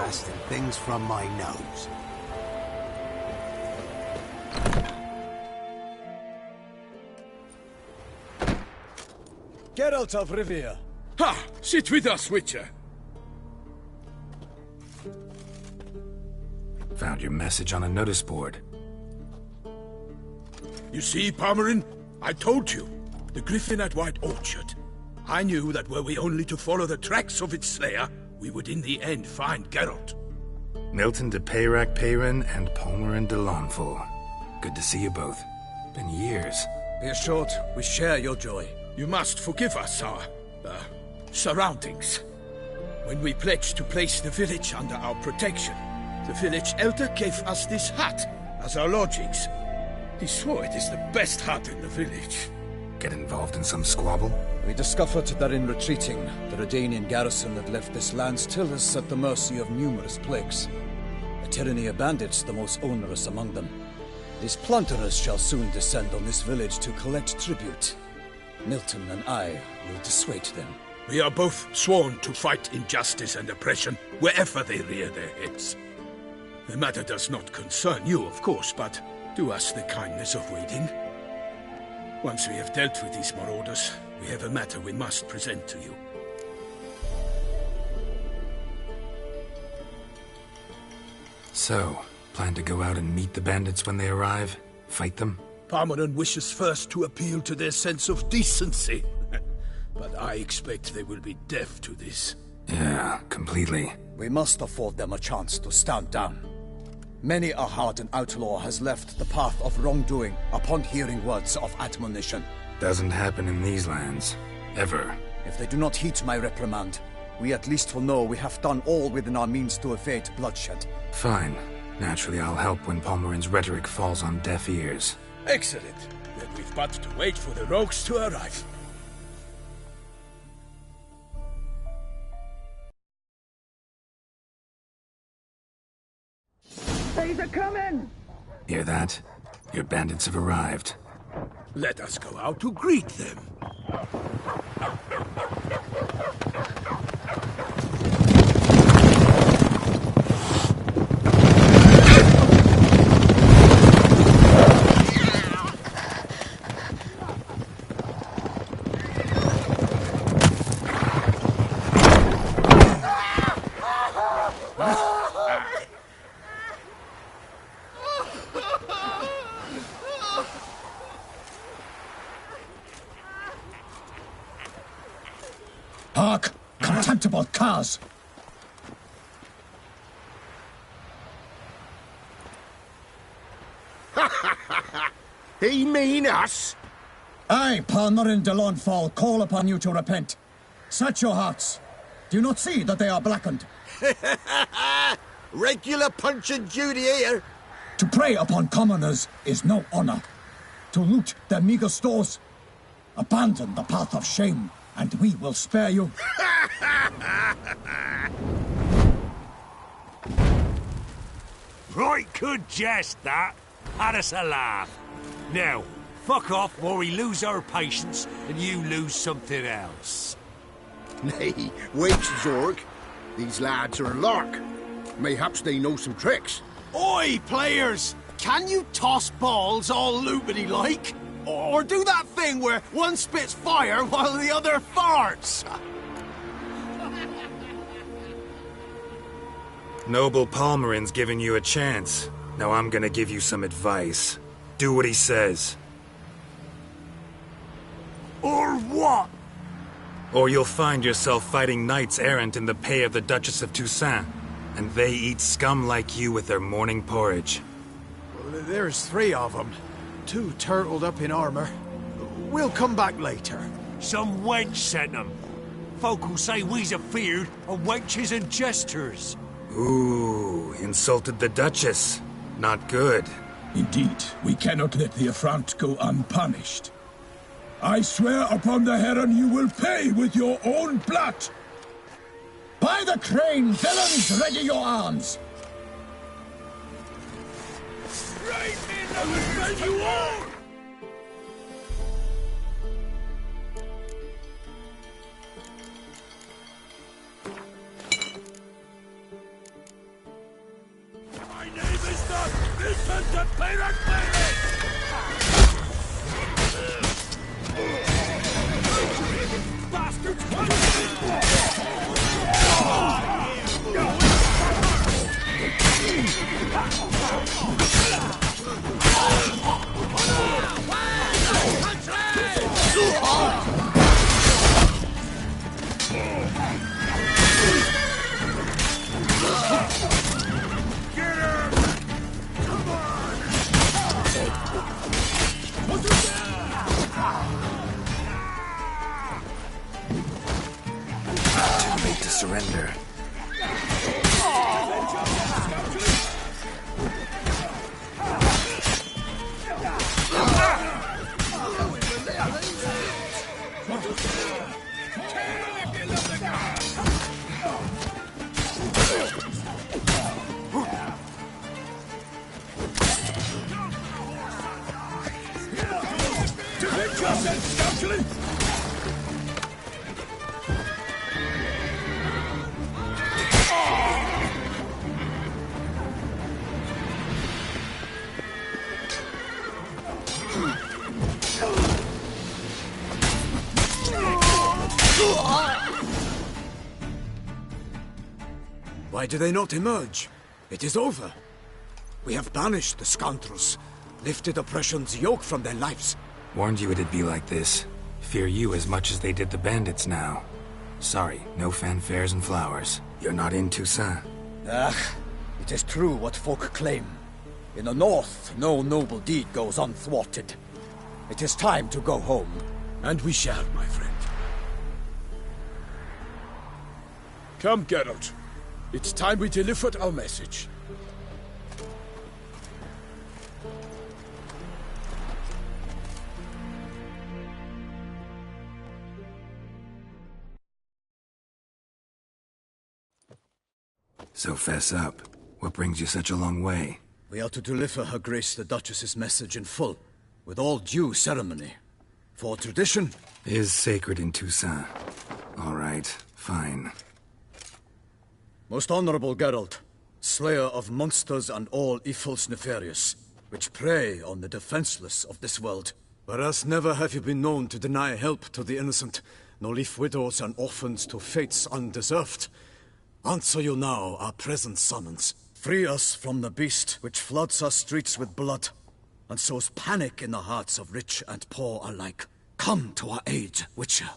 blasting things from my nose. Geralt of Rivia. Ha! Sit with us, Witcher. Found your message on a notice board. You see, Palmerin? I told you. The griffin at White Orchard. I knew that were we only to follow the tracks of its slayer, we would in the end find Geralt. Milton de Peyrac Peyrin and Palmerin de Lawnful. Good to see you both. Been years. Be assured, we share your joy. You must forgive us our, surroundings. When we pledged to place the village under our protection, the village elder gave us this hut as our lodgings. He swore it is the best hut in the village. Get involved in some squabble? We discovered that in retreating, the Redanian garrison that left this land still is at the mercy of numerous plagues. A tyranny of bandits, the most onerous among them. These plunderers shall soon descend on this village to collect tribute. Milton and I will dissuade them. We are both sworn to fight injustice and oppression wherever they rear their heads. The matter does not concern you, of course, but do us the kindness of waiting. Once we have dealt with these marauders, we have a matter we must present to you. So, plan to go out and meet the bandits when they arrive? Fight them? Palmerin wishes first to appeal to their sense of decency. But I expect they will be deaf to this. Yeah, completely. We must afford them a chance to stand down. Many a hardened outlaw has left the path of wrongdoing upon hearing words of admonition. Doesn't happen in these lands. Ever. If they do not heed my reprimand, we at least will know we have done all within our means to evade bloodshed. Fine. Naturally, I'll help when Palmerin's rhetoric falls on deaf ears. Excellent. Then we've but to wait for the rogues to arrive. They're coming! Hear that? Your bandits have arrived. Let us go out to greet them. Hark! Contemptible curs! He mean us? I, Palmerin de Lawnfall, call upon you to repent. Set your hearts. Do you not see that they are blackened? Regular punch and duty here. To prey upon commoners is no honor. To loot their meager stores, abandon the path of shame, and we will spare you. Right good jest, that. Had us a laugh. Now, fuck off while we lose our patience and you lose something else. Nay, wait, Zorg. These lads are a lark. Mayhaps they know some tricks. Oi, players! Can you toss balls all loopity-like? Or do that thing where one spits fire while the other farts? Noble Palmerin's giving you a chance. Now I'm gonna give you some advice. Do what he says. Or what? Or you'll find yourself fighting knights errant in the pay of the Duchess of Toussaint. And they eat scum like you with their morning porridge. Well, there's 3 of them. 2 turtled up in armor. We'll come back later. Some wench sent them. Folk will say we's afeard of wenches and jesters. Ooh, insulted the Duchess. Not good. Indeed, we cannot let the affront go unpunished. I swear upon the Heron you will pay with your own blood! By the crane, villains, ready your arms! Right, men, I will tell you all! Listen to pirate pirates! Bastards, Too late to surrender. Why do they not emerge? It is over. We have banished the scoundrels, lifted oppression's yoke from their lives. Warned you it'd be like this. Fear you as much as they did the bandits now. Sorry, no fanfares and flowers. You're not in Toussaint. It is true what folk claim. In the north, no noble deed goes unthwarted. It is time to go home. And we shall, my friend. Come, Geralt. It's time we delivered our message. So fess up. What brings you such a long way? We are to deliver Her Grace the Duchess's message in full, with all due ceremony. For tradition is sacred in Toussaint. All right, fine. Most honorable Geralt, slayer of monsters and all evils nefarious, which prey on the defenseless of this world. Whereas never have you been known to deny help to the innocent, nor leave widows and orphans to fates undeserved. Answer you now our present summons. Free us from the beast which floods our streets with blood, and sows panic in the hearts of rich and poor alike. Come to our aid, Witcher.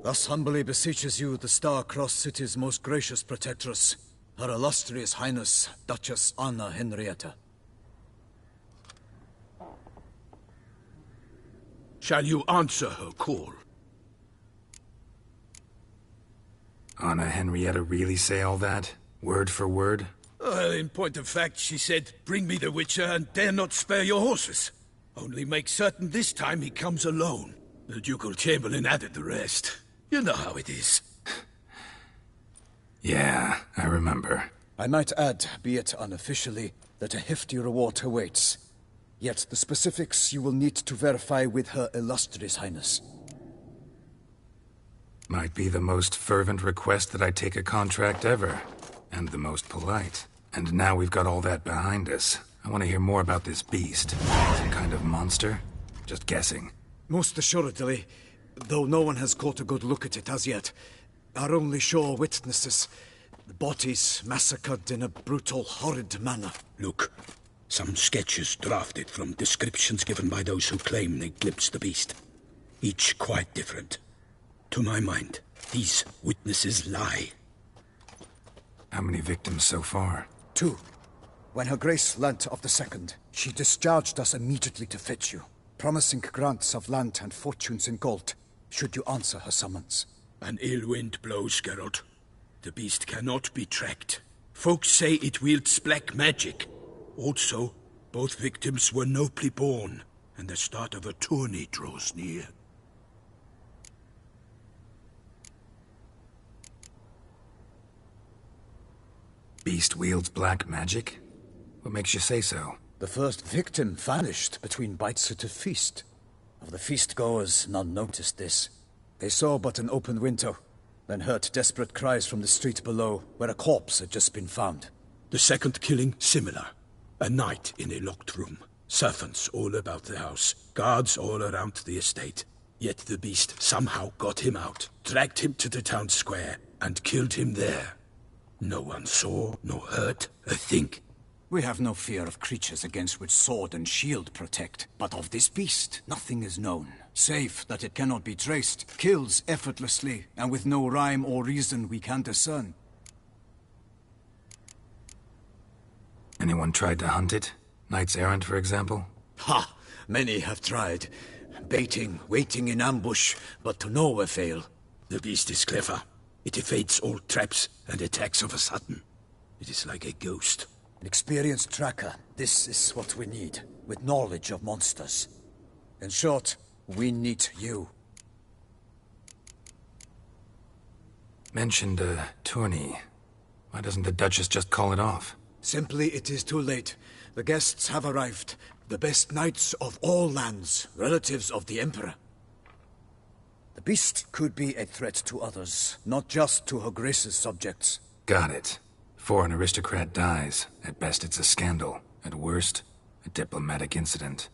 Thus humbly beseeches you the Star-Crossed City's most gracious protectress, Her Illustrious Highness, Duchess Anna Henrietta. Shall you answer her call? Anna Henrietta really say all that? Word for word? In point of fact, she said, bring me the Witcher and dare not spare your horses. Only make certain this time he comes alone. The Ducal Chamberlain added the rest. You know how it is. Yeah, I remember. I might add, be it unofficially, that a hefty reward awaits. Yet the specifics you will need to verify with Her Illustrious Highness. Might be the most fervent request that I take a contract ever. And the most polite. And now we've got all that behind us. I want to hear more about this beast. Some kind of monster? Just guessing. Most assuredly, though no one has caught a good look at it as yet. Our only sure witnesses. The bodies massacred in a brutal, horrid manner. Look, some sketches drafted from descriptions given by those who claim they glimpsed the beast. Each quite different. To my mind, these witnesses lie. How many victims so far? 2. When Her Grace learnt of the second, she discharged us immediately to fetch you, promising grants of land and fortunes in gold, should you answer her summons. An ill wind blows, Geralt. The beast cannot be tracked. Folks say it wields black magic. Also, both victims were nobly born, and the start of a tourney draws near. Beast wields black magic? What makes you say so? The first victim vanished between bites at a feast. Of the feast-goers, none noticed this. They saw but an open window, then heard desperate cries from the street below, where a corpse had just been found. The second killing, similar. A night in a locked room. Servants all about the house. Guards all around the estate. Yet the beast somehow got him out, dragged him to the town square, and killed him there. No one saw, nor heard a thing. We have no fear of creatures against which sword and shield protect. But of this beast, nothing is known. Save that it cannot be traced, kills effortlessly, and with no rhyme or reason we can discern. Anyone tried to hunt it? Knights errant, for example? Ha! Many have tried. Baiting, waiting in ambush, but to no avail. The beast is clever. It evades all traps and attacks of a sudden. It is like a ghost. An experienced tracker. This is what we need, with knowledge of monsters. In short, we need you. Mentioned a tourney. Why doesn't the Duchess just call it off? Simply, it is too late. The guests have arrived. The best knights of all lands, relatives of the Emperor. The beast could be a threat to others, not just to Her Grace's subjects. Got it. Before an aristocrat dies, at best it's a scandal. At worst, a diplomatic incident.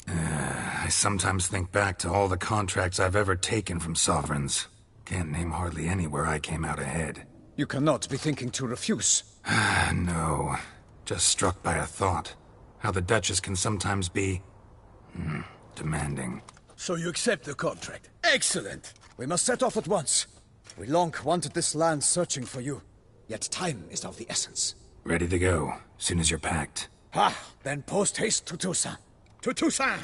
I sometimes think back to all the contracts I've ever taken from sovereigns. Can't name hardly any where I came out ahead. You cannot be thinking to refuse. No. Just struck by a thought. How the Duchess can sometimes be... demanding. So you accept the contract? Excellent! We must set off at once. We long wanted this land searching for you. Yet time is of the essence. Ready to go, soon as you're packed. Then post-haste to Toussaint. To Toussaint!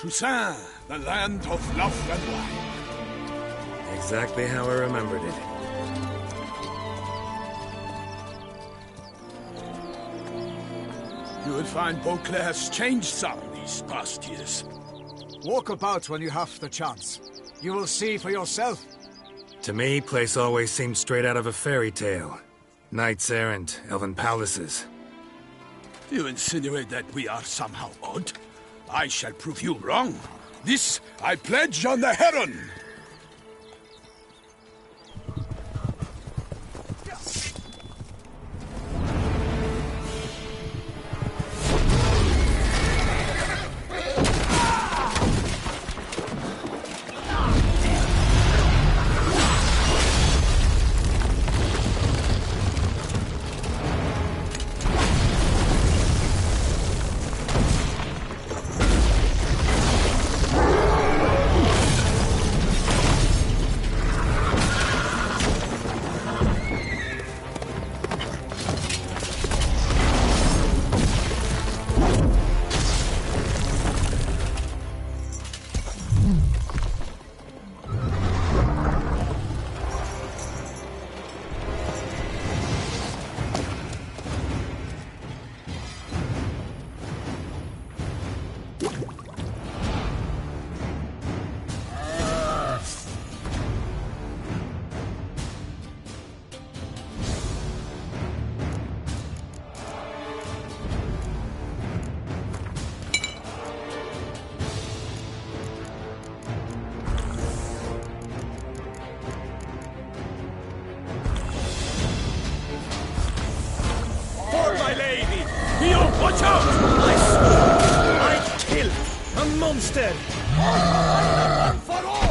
Toussaint, the land of love and wine. Exactly how I remembered it. You will find Beauclair's changed some these past years. Walk about when you have the chance. You will see for yourself. To me, place always seemed straight out of a fairy tale. Knights errant, elven palaces. You insinuate that we are somehow odd? I shall prove you wrong. This I pledge on the Heron! Watch out! I swore I'd kill a monster! For all!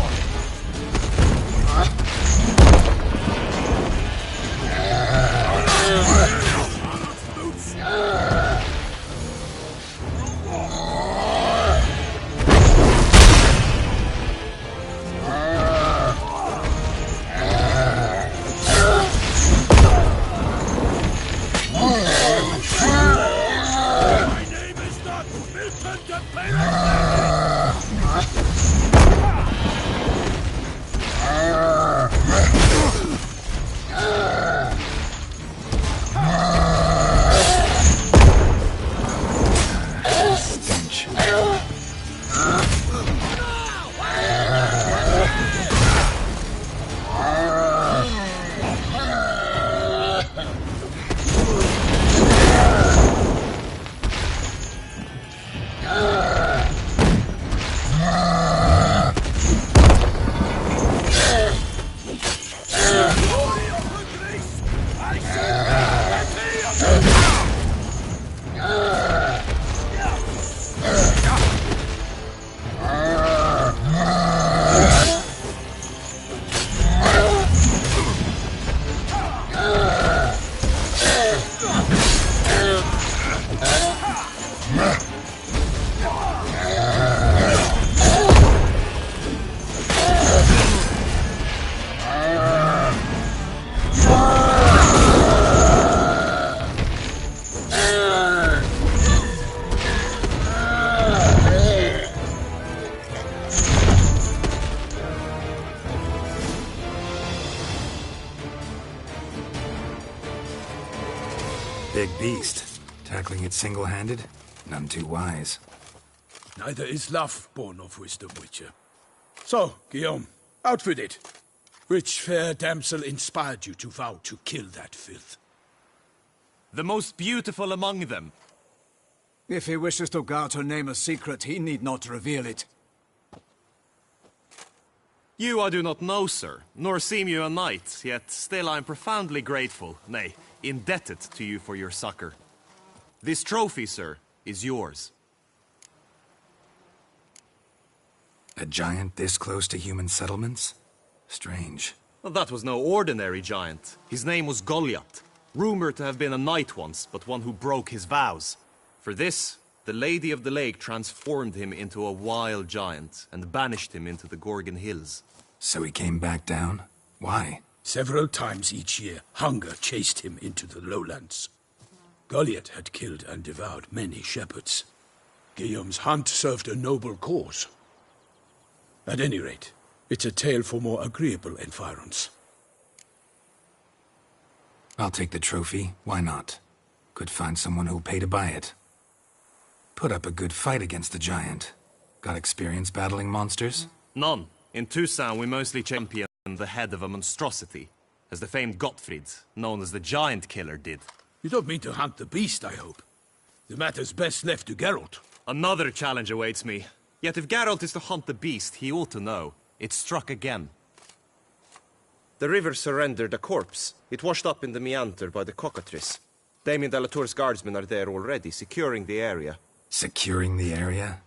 Big beast. Tackling it single-handed? None too wise. Neither is love born of wisdom, Witcher. So, Guillaume, out with it. Which fair damsel inspired you to vow to kill that filth? The most beautiful among them. If he wishes to guard her name a secret, he need not reveal it. You I do not know, sir, nor seem you a knight, yet still I am profoundly grateful, nay, indebted to you for your succor. This trophy, sir, is yours. A giant this close to human settlements? Strange. Well, that was no ordinary giant. His name was Goliath, rumored to have been a knight once, but one who broke his vows. For this, the Lady of the Lake transformed him into a wild giant and banished him into the Gorgon Hills. So he came back down? Why? Several times each year, hunger chased him into the lowlands. Goliath had killed and devoured many shepherds. Guillaume's hunt served a noble cause. At any rate, it's a tale for more agreeable environs. I'll take the trophy. Why not? Could find someone who'll pay to buy it. Put up a good fight against the giant. Got experience battling monsters? None. In Tucson, we mostly champion the head of a monstrosity, as the famed Gottfried, known as the Giant Killer, did. You don't mean to hunt the beast, I hope. The matter's best left to Geralt. Another challenge awaits me. Yet if Geralt is to hunt the beast, he ought to know. It struck again. The river surrendered a corpse. It washed up in the meander by the cockatrice. Damien de la Tour's guardsmen are there already, securing the area. Securing the area?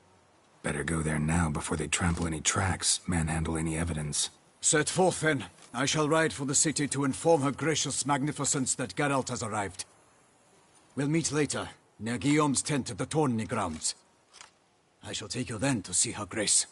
Better go there now before they trample any tracks, manhandle any evidence. Set forth, then. I shall ride for the city to inform her gracious magnificence that Geralt has arrived. We'll meet later, near Guillaume's tent at the Tourney grounds. I shall take you then to see her grace.